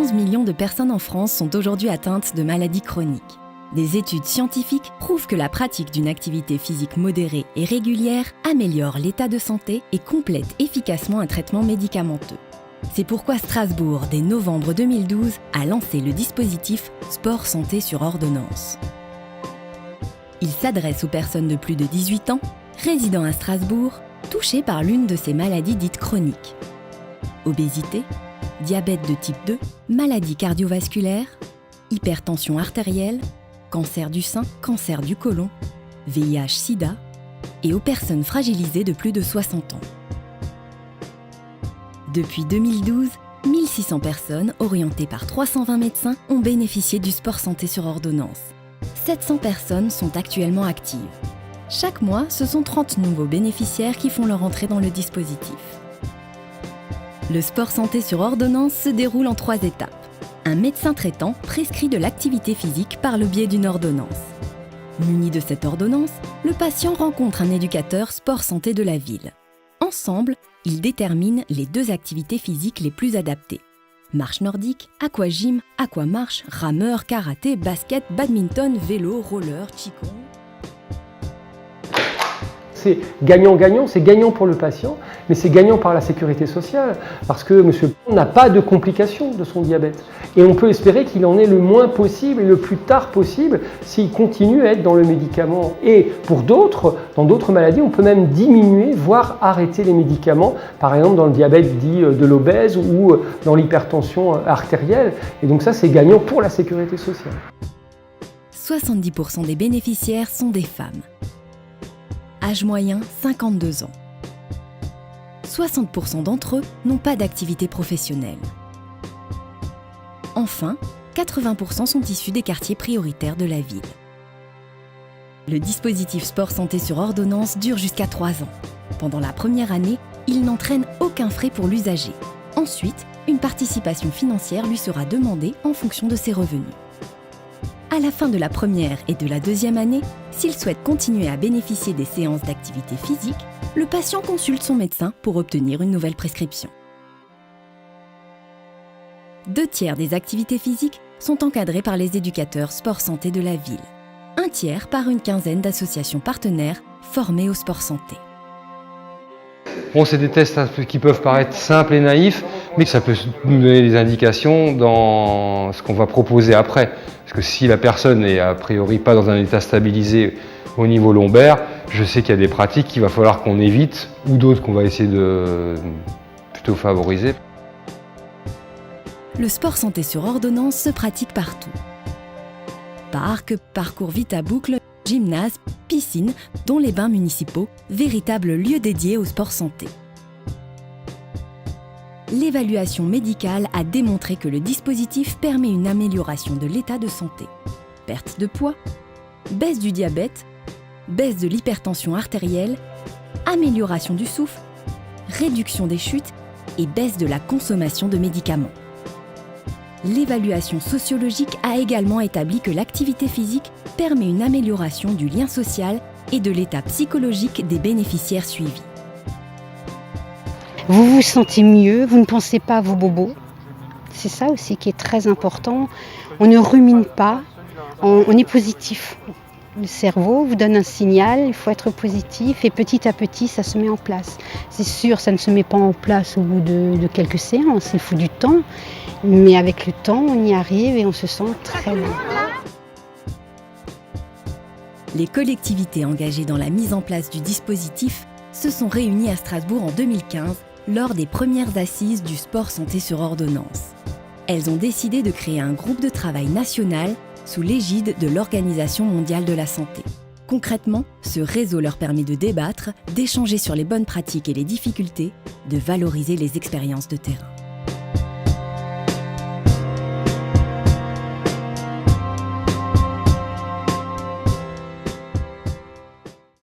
11 millions de personnes en France sont aujourd'hui atteintes de maladies chroniques. Des études scientifiques prouvent que la pratique d'une activité physique modérée et régulière améliore l'état de santé et complète efficacement un traitement médicamenteux. C'est pourquoi Strasbourg, dès novembre 2012, a lancé le dispositif Sport Santé sur ordonnance. Il s'adresse aux personnes de plus de 18 ans, résidant à Strasbourg, touchées par l'une de ces maladies dites chroniques. Obésité, diabète de type 2, maladies cardiovasculaires, hypertension artérielle, cancer du sein, cancer du côlon, VIH/SIDA et aux personnes fragilisées de plus de 60 ans. Depuis 2012, 1600 personnes, orientées par 320 médecins, ont bénéficié du sport santé sur ordonnance. 700 personnes sont actuellement actives. Chaque mois, ce sont 30 nouveaux bénéficiaires qui font leur entrée dans le dispositif. Le sport santé sur ordonnance se déroule en 3 étapes. Un médecin traitant prescrit de l'activité physique par le biais d'une ordonnance. Muni de cette ordonnance, le patient rencontre un éducateur sport santé de la ville. Ensemble, ils déterminent les 2 activités physiques les plus adaptées. Marche nordique, aquagym, aquamarche, rameur, karaté, basket, badminton, vélo, roller, qigong. C'est gagnant-gagnant, c'est gagnant pour le patient, mais c'est gagnant par la sécurité sociale, parce que M. n'a pas de complications de son diabète. Et on peut espérer qu'il en ait le moins possible et le plus tard possible s'il continue à être dans le médicament. Et pour d'autres, dans d'autres maladies, on peut même diminuer, voire arrêter les médicaments, par exemple dans le diabète dit de l'obèse ou dans l'hypertension artérielle. Et donc ça, c'est gagnant pour la sécurité sociale. 70% des bénéficiaires sont des femmes. Âge moyen, 52 ans. 60% d'entre eux n'ont pas d'activité professionnelle. Enfin, 80% sont issus des quartiers prioritaires de la ville. Le dispositif Sport Santé sur ordonnance dure jusqu'à 3 ans. Pendant la première année, il n'entraîne aucun frais pour l'usager. Ensuite, une participation financière lui sera demandée en fonction de ses revenus. À la fin de la première et de la deuxième année, s'il souhaite continuer à bénéficier des séances d'activité physique, le patient consulte son médecin pour obtenir une nouvelle prescription. 2 tiers des activités physiques sont encadrées par les éducateurs sport santé de la ville. 1 tiers par une quinzaine d'associations partenaires formées au sport santé. Bon, c'est des tests qui peuvent paraître simples et naïfs, mais ça peut nous donner des indications dans ce qu'on va proposer après. Parce que si la personne n'est a priori pas dans un état stabilisé au niveau lombaire, je sais qu'il y a des pratiques qu'il va falloir qu'on évite ou d'autres qu'on va essayer de plutôt favoriser. Le sport santé sur ordonnance se pratique partout. Parcs, parcours vite à boucle, gymnase, piscine, dont les bains municipaux, véritables lieux dédiés au sport santé. L'évaluation médicale a démontré que le dispositif permet une amélioration de l'état de santé. Perte de poids, baisse du diabète, baisse de l'hypertension artérielle, amélioration du souffle, réduction des chutes et baisse de la consommation de médicaments. L'évaluation sociologique a également établi que l'activité physique permet une amélioration du lien social et de l'état psychologique des bénéficiaires suivis. Vous vous sentez mieux, vous ne pensez pas à vos bobos. C'est ça aussi qui est très important. On ne rumine pas, on est positif. Le cerveau vous donne un signal, il faut être positif et petit à petit ça se met en place. C'est sûr, ça ne se met pas en place au bout de quelques séances, il faut du temps, mais avec le temps on y arrive et on se sent très bien. Les collectivités engagées dans la mise en place du dispositif se sont réunies à Strasbourg en 2015 lors des premières assises du sport santé sur ordonnance. Elles ont décidé de créer un groupe de travail national sous l'égide de l'Organisation mondiale de la santé. Concrètement, ce réseau leur permet de débattre, d'échanger sur les bonnes pratiques et les difficultés, de valoriser les expériences de terrain.